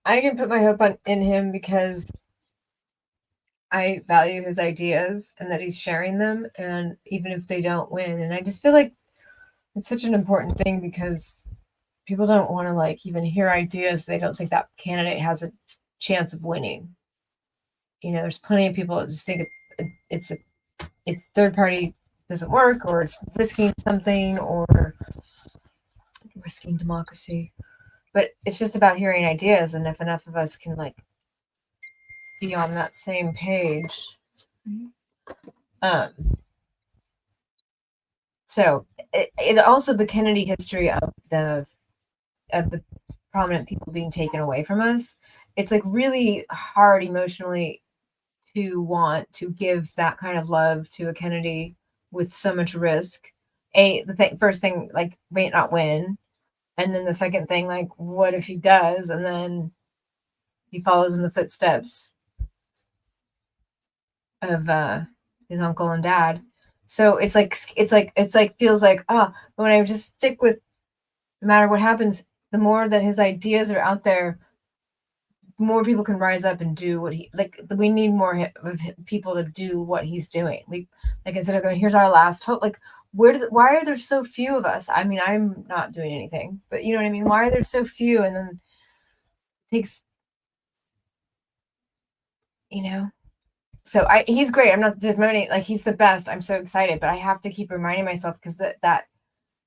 I can put my hope in him because I value his ideas and that he's sharing them, and even if they don't win. And I just feel like it's such an important thing because people don't want to like even hear ideas. They don't think that candidate has a chance of winning. You know, there's plenty of people that just think it's third party doesn't work, or it's risking something, or risking democracy. But it's just about hearing ideas, and if enough of us can like be on that same page. Um, so it also the Kennedy history of the prominent people being taken away from us. It's like really hard emotionally to want to give that kind of love to a Kennedy with so much risk. First thing, like, may not win. And then the second thing, like, what if he does? And then he follows in the footsteps of his uncle and dad. So it's like feels like, when I just stick with no matter what happens, the more that his ideas are out there, more people can rise up and do what he like. We need more of people to do what he's doing. We like, instead of going, here's our last hope. Like, why are there so few of us? I mean, I'm not doing anything, but you know what I mean. Why are there so few? And then it takes, you know. So he's great. I'm not demoting, like, he's the best. I'm so excited, but I have to keep reminding myself because that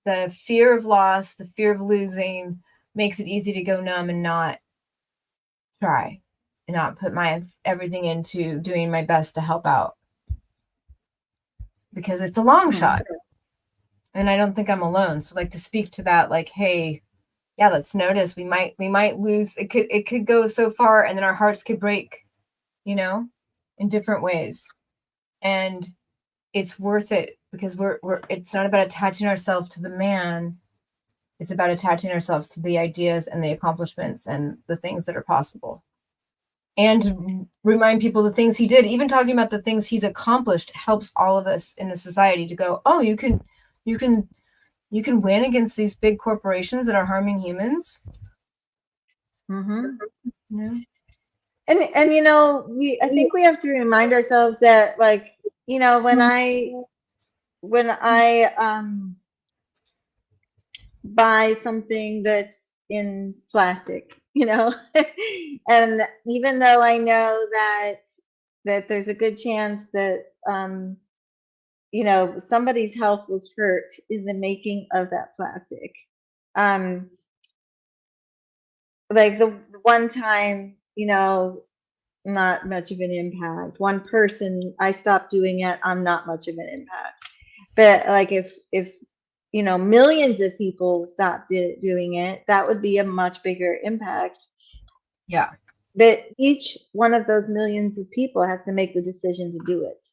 the fear of loss, the fear of losing, makes it easy to go numb and not try and not put my everything into doing my best to help out, because it's a long shot and I don't think I'm alone. So like to speak to that, like, hey, yeah, let's notice we might lose. It could go so far, and then our hearts could break, you know, in different ways. And it's worth it because we're it's not about attaching ourselves to the man. It's about attaching ourselves to the ideas and the accomplishments and the things that are possible. And remind people the things he did. Even talking about the things he's accomplished helps all of us in the society to go, oh, you can win against these big corporations that are harming humans. Mm-hmm. Yeah. And you know, I think we have to remind ourselves that, like, you know, when I buy something that's in plastic, you know, and even though I know that there's a good chance that you know, somebody's health was hurt in the making of that plastic. Um, like the one time, you know, not much of an impact. One person, I stopped doing it, I'm not much of an impact. But like if you know, millions of people stopped doing it, that would be a much bigger impact. Yeah. But each one of those millions of people has to make the decision to do it.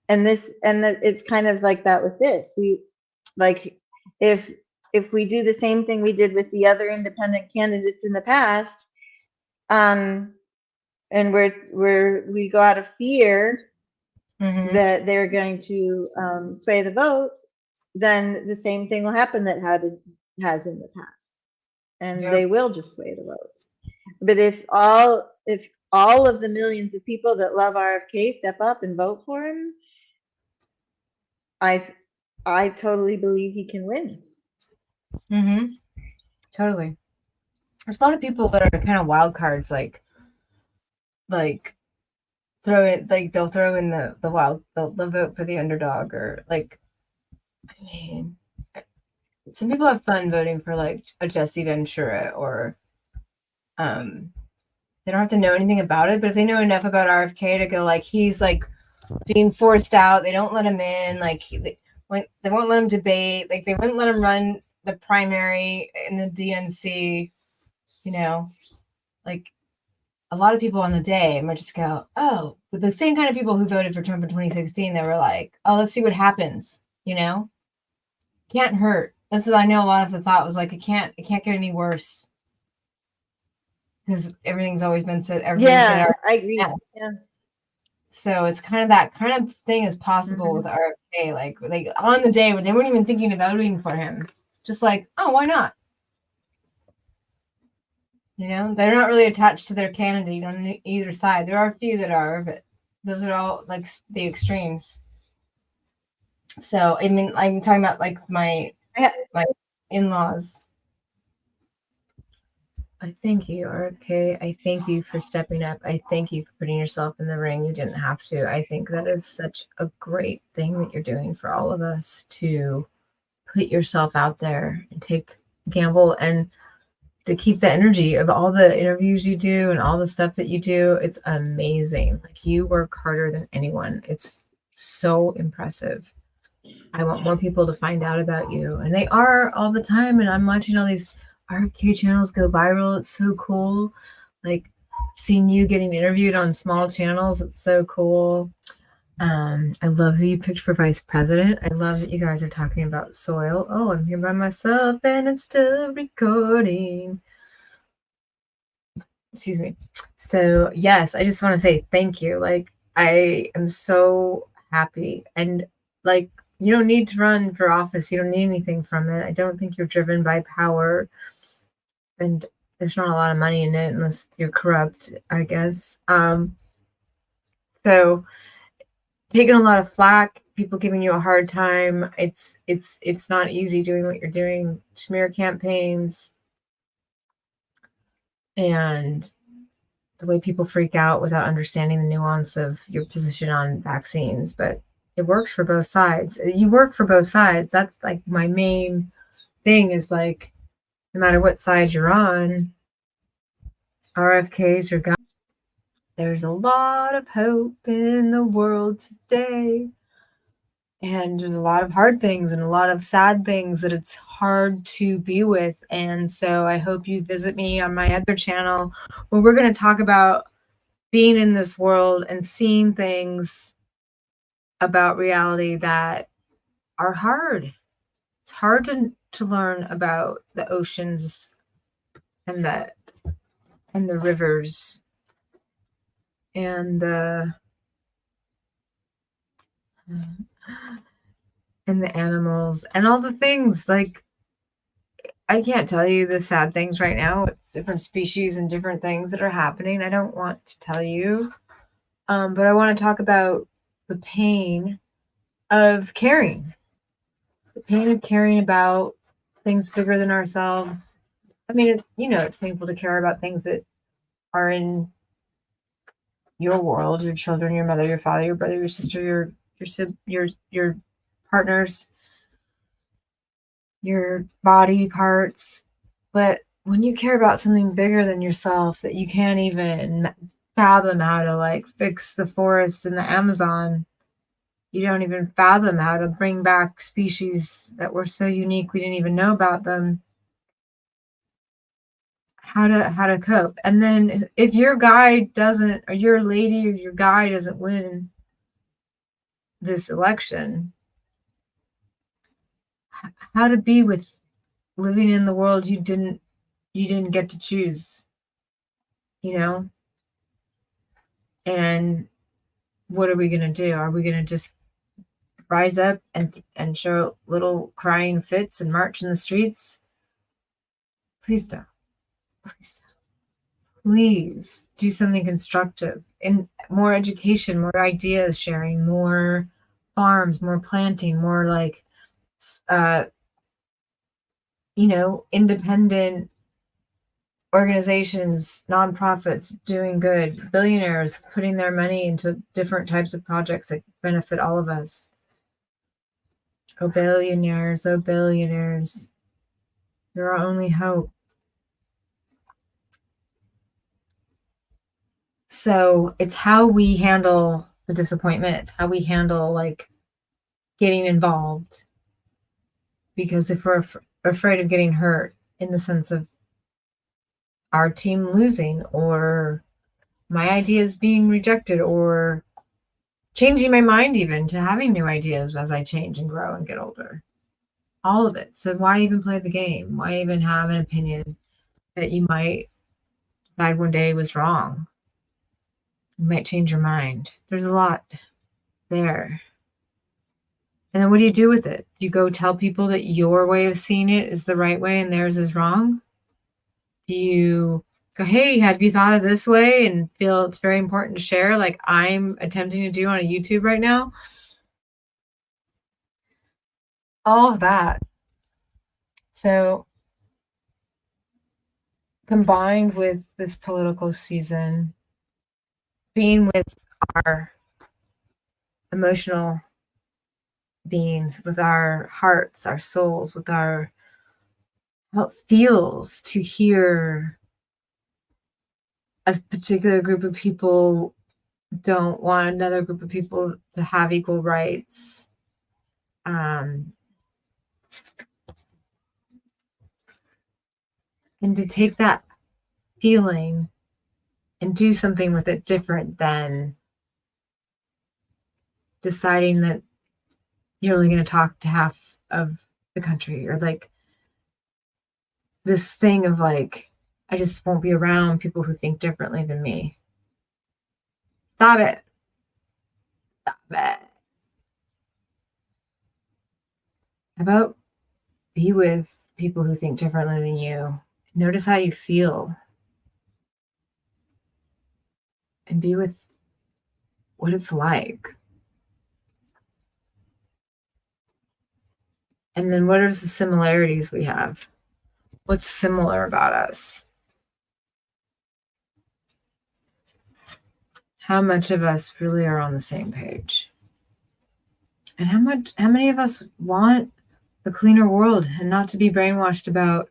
And it's kind of like that with this. We like if we do the same thing we did with the other independent candidates in the past, and we go out of fear that they're going to sway the vote, then the same thing will happen that has in the past, and they will just sway the vote. But if all of the millions of people that love RFK step up and vote for him, I totally believe he can win. Totally. There's a lot of people that are kind of wild cards, like throw it, like they'll throw in the wild, they'll vote for the underdog, or like, I mean, some people have fun voting for like a Jesse Ventura, or they don't have to know anything about it, but if they know enough about RFK to go, like, he's like being forced out, they don't let him in, like they won't let him debate, like they wouldn't let him run the primary in the DNC, you know, like a lot of people on the day might just go, oh, but the same kind of people who voted for Trump in 2016, they were like, oh, let's see what happens, you know? Can't hurt. That's what I know. A lot of the thought was like, it can't get any worse, because everything's always been so. Yeah, I agree. Yeah. So it's kind of that kind of thing is possible with RFK. Like on the day where they weren't even thinking of voting for him, just like, oh, why not? You know, they're not really attached to their candidate on either side. There are a few that are, but those are all like the extremes. So I mean, I'm talking about like my in-laws. I thank you, RFK. I thank you for stepping up. I thank you for putting yourself in the ring. You didn't have to. I think that is such a great thing that you're doing for all of us, to put yourself out there and take a gamble, and to keep the energy of all the interviews you do and all the stuff that you do. It's amazing. Like, you work harder than anyone. It's so impressive. I want more people to find out about you, and they are all the time. And I'm watching all these RFK channels go viral. It's so cool. Like, seeing you getting interviewed on small channels. It's so cool. I love who you picked for vice president. I love that you guys are talking about soil. Oh, I'm here by myself and it's still recording. Excuse me. So yes, I just want to say thank you. Like, I am so happy. And like, you don't need to run for office. You don't need anything from it. I don't think you're driven by power, and there's not a lot of money in it unless you're corrupt, I guess. So taking a lot of flack, people giving you a hard time. It's not easy doing what you're doing. Smear campaigns and the way people freak out without understanding the nuance of your position on vaccines. But it works for both sides. You work for both sides. That's like my main thing, is like, no matter what side you're on, RFK's your guy. There's a lot of hope in the world today. And there's a lot of hard things and a lot of sad things that it's hard to be with. And so I hope you visit me on my other channel, where we're going to talk about being in this world and seeing things about reality that are hard. It's hard to learn about the oceans and the rivers and the animals and all the things. Like, I can't tell you the sad things right now. It's different species and different things that are happening. I don't want to tell you. But I want to talk about the pain of caring. The pain of caring about things bigger than ourselves. I mean, it's painful to care about things that are in your world, your children, your mother, your father, your brother, your sister, your partners, your body parts. But when you care about something bigger than yourself, that you can't even fathom how to like fix the forest in the Amazon, you don't even fathom how to bring back species that were so unique we didn't even know about them, how to cope. And then if your guy doesn't, or your lady or your guy doesn't win this election, how to be with living in the world you didn't get to choose, and what are we going to do? Are we going to just rise up and show little crying fits and march in the streets? Please don't. Please don't. Please do something constructive, and more education, more ideas sharing, more farms, more planting, more like independent organizations, nonprofits doing good, billionaires putting their money into different types of projects that benefit all of us. Oh, billionaires, you're our only hope. So it's how we handle the disappointment. It's how we handle like getting involved. Because if we're afraid of getting hurt, in the sense of our team losing, or my ideas being rejected, or changing my mind even to having new ideas as I change and grow and get older, all of it. So why even play the game? Why even have an opinion that you might decide one day was wrong? You might change your mind. There's a lot there. And then what do you do with it? Do you go tell people that your way of seeing it is the right way and theirs is wrong? Do you go, hey, have you thought of this way, and feel it's very important to share, like I'm attempting to do on a YouTube right now. All of that. So combined with this political season, being with our emotional beings, with our hearts, our souls, with our how it feels to hear a particular group of people don't want another group of people to have equal rights. And to take that feeling and do something with it different than deciding that you're only going to talk to half of the country, or like this thing of like, I just won't be around people who think differently than me. Stop it. Stop it. How about be with people who think differently than you? Notice how you feel. And be with what it's like. And then what are the similarities we have? What's similar about us? How much of us really are on the same page? And how many of us want a cleaner world and not to be brainwashed about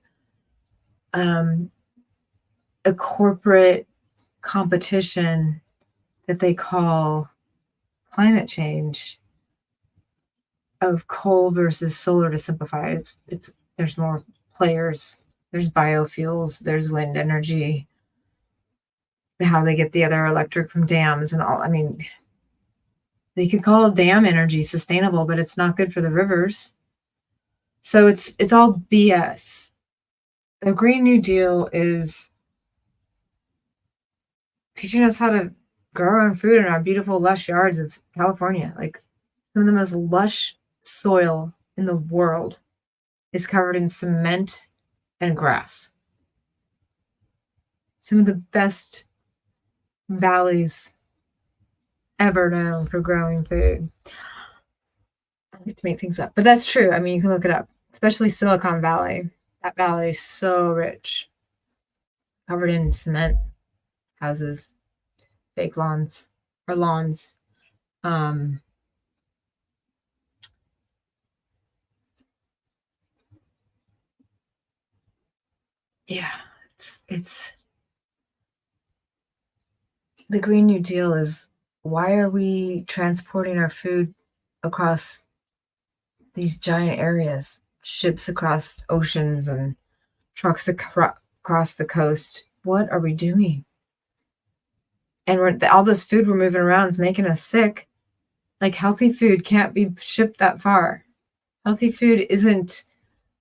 a corporate competition that they call climate change, of coal versus solar? To simplify it, it's there's more players. There's biofuels, there's wind energy, how they get the other electric from dams and all. I mean, they could call dam energy sustainable, but it's not good for the rivers. So it's all BS. The Green New Deal is teaching us how to grow our own food in our beautiful, lush yards of California. Like, some of the most lush soil in the world is covered in cement and grass. Some of the best valleys ever known for growing food. I like to make things up, but that's true. I mean, you can look it up, especially Silicon Valley. That valley is so rich, covered in cement, houses, fake lawns, or lawns. Yeah, it's the Green New Deal is, why are we transporting our food across these giant areas, ships across oceans and trucks across the coast? What are we doing? And all this food we're moving around is making us sick. Like, healthy food can't be shipped that far. Healthy food isn't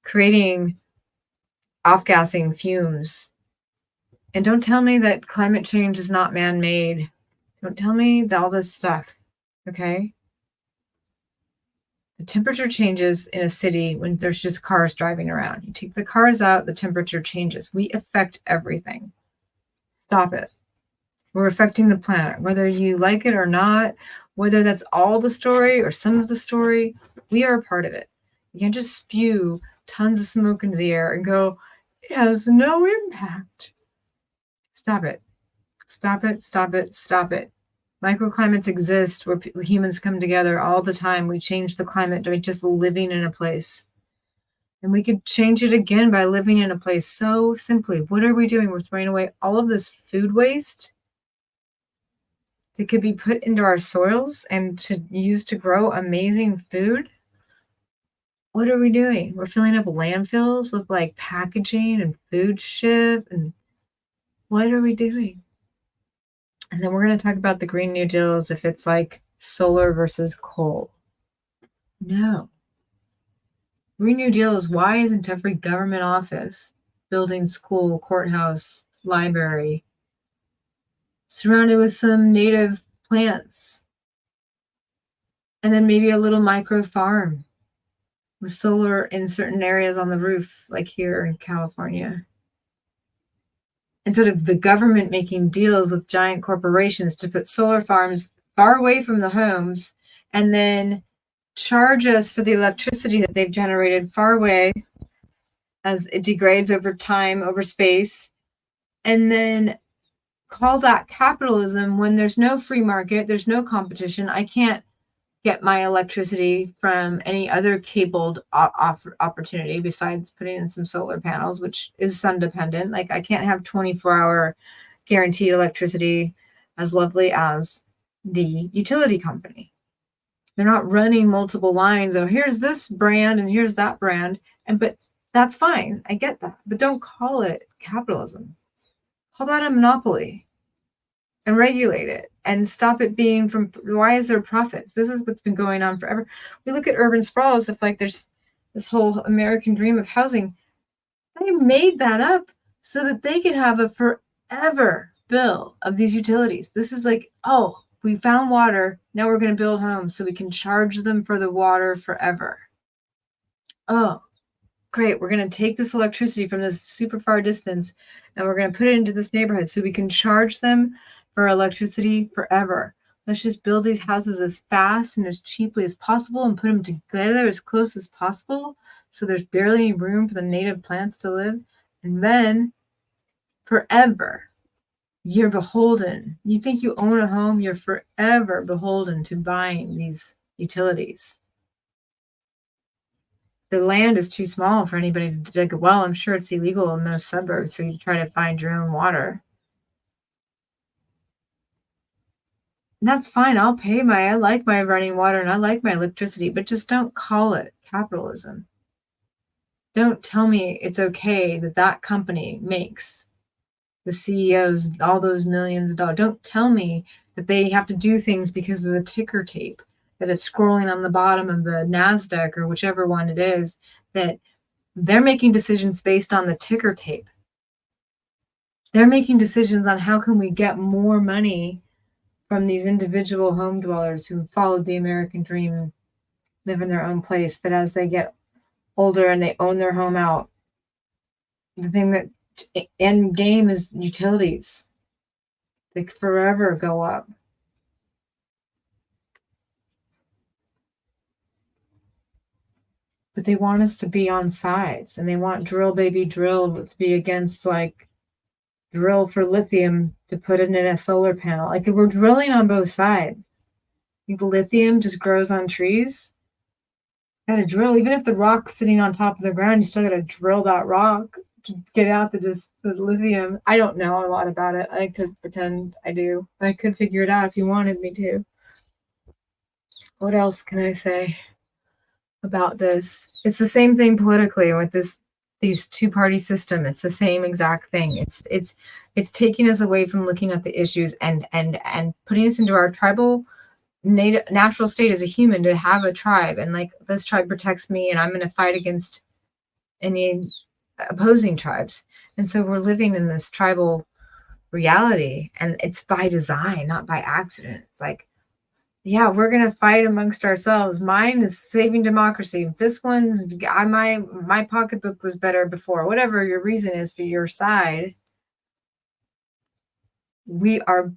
creating off-gassing fumes. And don't tell me that climate change is not man-made. Don't tell me all this stuff, okay? The temperature changes in a city when there's just cars driving around. You take the cars out, the temperature changes. We affect everything. Stop it. We're affecting the planet, whether you like it or not, whether that's all the story or some of the story, we are a part of it. You can't just spew tons of smoke into the air and go, it has no impact. Stop it. Stop it, stop it, stop it. Microclimates exist where humans come together all the time. We change the climate by just living in a place. And we could change it again by living in a place so simply. What are we doing? We're throwing away all of this food waste that could be put into our soils and to use to grow amazing food. What are we doing? We're filling up landfills with like packaging and food shit. And what are we doing? And then we're going to talk about the Green New Deal as if it's like solar versus coal. No. Green New Deal is, why isn't every government office, building, school, courthouse, library surrounded with some native plants? And then maybe a little micro farm with solar in certain areas on the roof, like here in California. instead of the government making deals with giant corporations to put solar farms far away from the homes and then charge us for the electricity that they've generated far away as it degrades over time, over space, and then call that capitalism when there's no free market, there's no competition. I can't get my electricity from any other cabled opportunity besides putting in some solar panels, which is sun dependent. Like I can't have 24-hour guaranteed electricity as lovely as the utility company. They're not running multiple lines. Oh, here's this brand and here's that brand. But that's fine. I get that. But don't call it capitalism. Call that a monopoly and regulate it and stop it being from, why is there profits? This is what's been going on forever. We look at urban sprawl as if like there's this whole American dream of housing. They made that up so that they could have a forever bill of these utilities. This is like, oh, we found water. Now we're going to build homes so we can charge them for the water forever. Oh, great. We're going to take this electricity from this super far distance and we're going to put it into this neighborhood so we can charge them for electricity forever. Let's just build these houses as fast and as cheaply as possible and put them together as close as possible so there's barely any room for the native plants to live. And then forever, you're beholden. You think you own a home, you're forever beholden to buying these utilities. The land is too small for anybody to dig a well. I'm sure it's illegal in most suburbs for you to try to find your own water. And that's fine. I like my running water and I like my electricity, but just don't call it capitalism. Don't tell me it's okay that that company makes the CEOs all those millions of dollars. Don't tell me that they have to do things because of the ticker tape that is scrolling on the bottom of the NASDAQ or whichever one it is, that they're making decisions based on the ticker tape. They're making decisions on how can we get more money from these individual home dwellers who followed the American dream and live in their own place. But as they get older and they own their home out, the thing that end game is utilities. They forever go up. But they want us to be on sides and they want drill baby drill to be against like drill for lithium to put it in a solar panel. Like we're drilling on both sides. I think lithium just grows on trees. Got to drill, even if the rock's sitting on top of the ground, you still got to drill that rock to get out the lithium. I don't know a lot about it. I like to pretend I do. I could figure it out if you wanted me to. What else can I say about this? It's the same thing politically with these two-party system. It's the same exact thing. It's taking us away from looking at the issues and putting us into our tribal natural state as a human to have a tribe and like this tribe protects me and I'm going to fight against any opposing tribes. And so we're living in this tribal reality and it's by design, not by accident. It's like, yeah, we're going to fight amongst ourselves. Mine is saving democracy. This one's my pocketbook was better before. Whatever your reason is for your side, we are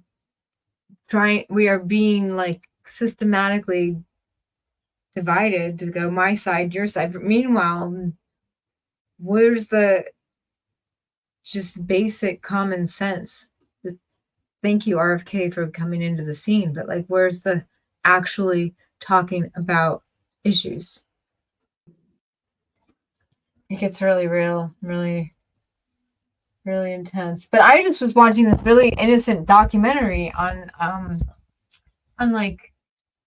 being like systematically divided to go my side, your side. But meanwhile, where's the just basic common sense? Thank you, RFK, for coming into the scene. But like, where's the actually talking about issues? It gets really real, really, really intense. But I just was watching this really innocent documentary on like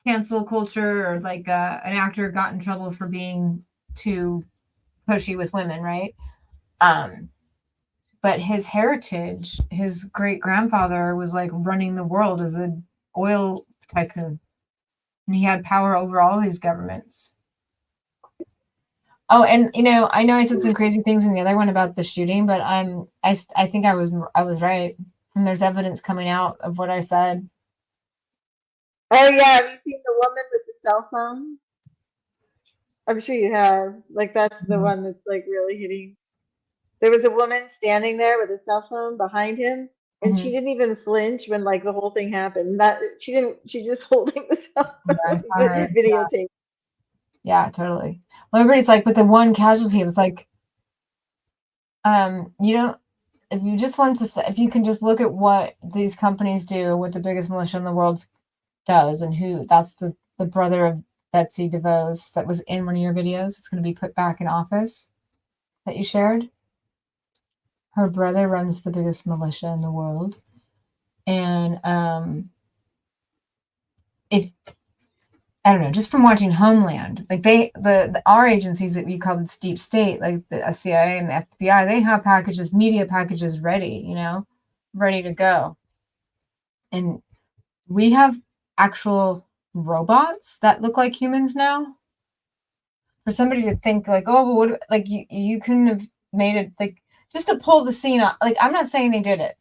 cancel culture or like an actor got in trouble for being too pushy with women, right? But his heritage, his great grandfather was like running the world as an oil tycoon, and he had power over all these governments. Oh, and I know I said some crazy things in the other one about the shooting, but I think I was right, and there's evidence coming out of what I said. Oh yeah, have you seen the woman with the cell phone? I'm sure you have. Like that's the one that's like really hitting There was a woman standing there with a cell phone behind him, and she Mhm. didn't even flinch when like the whole thing happened. That she didn't. She just holding the cell Yeah, I phone saw her. videotape. Yeah, totally. Well, everybody's like, with the one casualty, it was like, you don't, if you just want to, if you can just look at what these companies do, what the biggest militia in the world does, and who, that's the brother of Betsy DeVos that was in one of your videos. It's going to be put back in office that you shared. Her brother runs the biggest militia in the world. And if, I don't know, just from watching Homeland, like our agencies that we call the deep state, like the CIA and the FBI, they have packages, media packages ready, ready to go. And we have actual robots that look like humans now. For somebody to think like, oh, but what, like you couldn't have made it, like, just to pull the scene up. Like, I'm not saying they did it,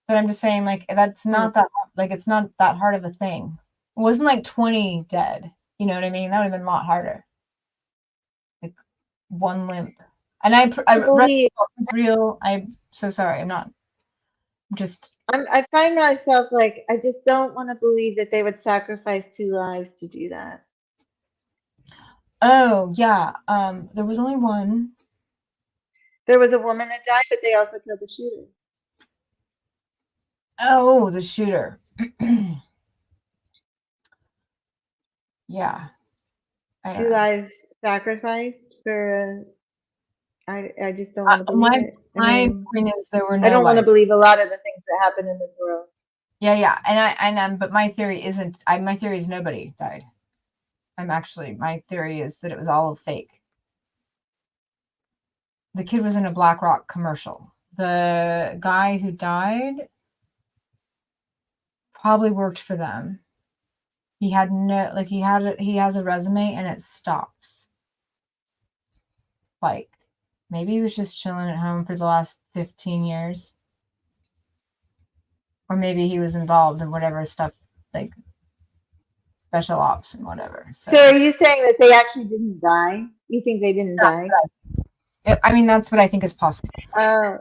but I'm just saying, like, that's not that, like, it's not that hard of a thing. It wasn't like 20 dead. You know what I mean? That would have been a lot harder. Like, one limp. And I read it's real. I'm so sorry. I'm not just. I find myself like, I just don't want to believe that they would sacrifice 2 lives to do that. Oh yeah. There was only one. There was a woman that died, but they also killed the shooter. Oh, the shooter. Yeah. 2 lives sacrificed for. I just don't want to believe it. My point is there were no. I don't want to believe a lot of the things that happen in this world. Yeah, but my theory isn't. My theory is nobody died. My theory is that it was all fake. The kid was in a BlackRock commercial. The guy who died probably worked for them. He had no, like, he has a resume and it stops. Like, maybe he was just chilling at home for the last 15 years. Or maybe he was involved in whatever stuff, like special ops and whatever. So are you saying that they actually didn't die? You think they didn't die? I mean, that's what I think is possible. Oh.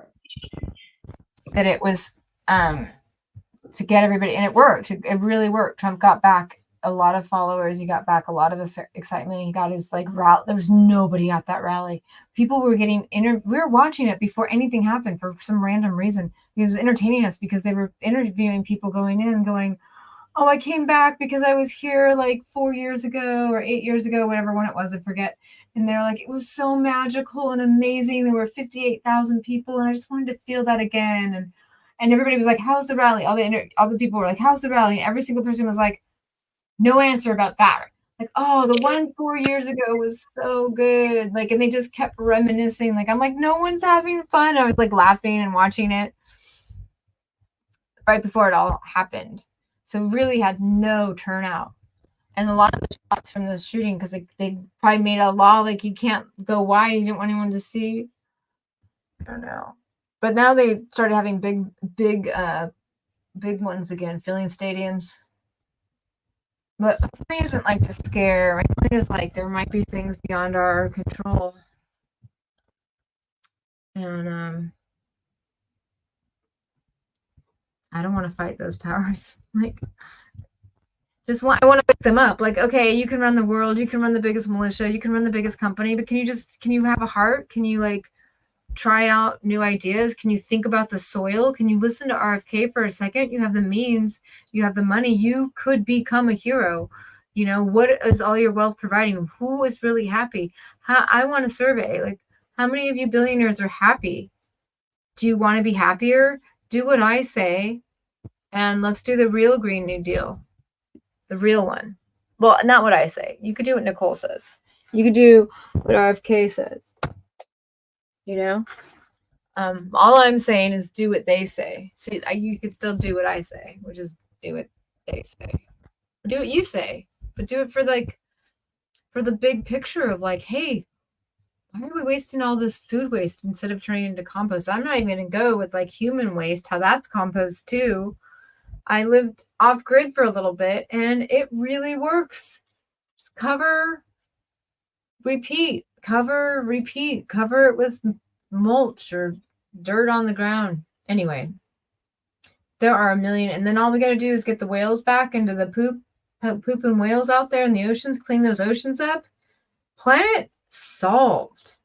That it was to get everybody, and it worked. It really worked. Trump got back a lot of followers. He got back a lot of excitement. He got his rally. There was nobody at that rally. People were getting we were watching it before anything happened for some random reason. It was entertaining us because they were interviewing people going in, going, "Oh, I came back because I was here like 4 years ago or 8 years ago, whatever one it was, I forget." And they're like, "It was so magical and amazing. There were 58,000 people, and I just wanted to feel that again." And everybody was like, "How's the rally?" All the people were like, "How's the rally?" And every single person was like, "No answer about that." Like, "Oh, the one 4 years ago was so good." Like, and they just kept reminiscing. Like, I'm like, no one's having fun. I was like laughing and watching it right before it all happened. So really had no turnout. And a lot of the shots from the shooting, because they probably made a law like you can't go wide. You didn't want anyone to see. I don't know. But now they started having big ones again, filling stadiums. But my point isn't like to scare. My point is like there might be things beyond our control. And I don't want to fight those powers. Like, I want to pick them up. Like, okay, you can run the world, you can run the biggest militia, you can run the biggest company, but can you have a heart? Can you like try out new ideas? Can you think about the soil? Can you listen to RFK for a second? You have the means, you have the money, you could become a hero. What is all your wealth providing? Who is really happy? I want a survey. Like, how many of you billionaires are happy? Do you want to be happier? Do what I say, and let's do the real Green New Deal. The real one. Well, not what I say. You could do what Nicole says. You could do what RFK says. All I'm saying is do what they say. See, you could still do what I say, which is do what they say. Or do what you say, but do it for the big picture of like, hey, why are we wasting all this food waste instead of turning it into compost? I'm not even going to go with like human waste, how that's compost too. I lived off grid for a little bit and it really works. Just cover, repeat, cover, repeat, cover it with mulch or dirt on the ground. Anyway, there are a million, and then all we got to do is get the whales back into the pooping whales out there in the oceans, clean those oceans up. Planet solved.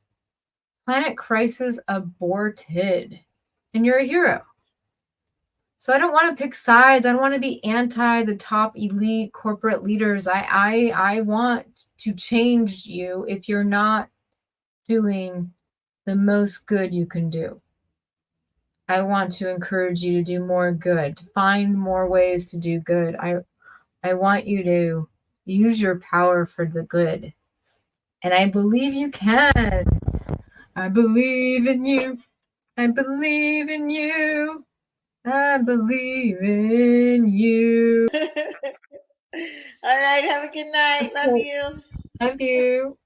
Planet crisis aborted. And you're a hero. So I don't want to pick sides. I don't want to be anti the top elite corporate leaders. I want to change you if you're not doing the most good you can do. I want to encourage you to do more good. Find more ways to do good. I want you to use your power for the good. And I believe you can. I believe in you. I believe in you. I believe in you. All right. Have a good night. Love you. Love you.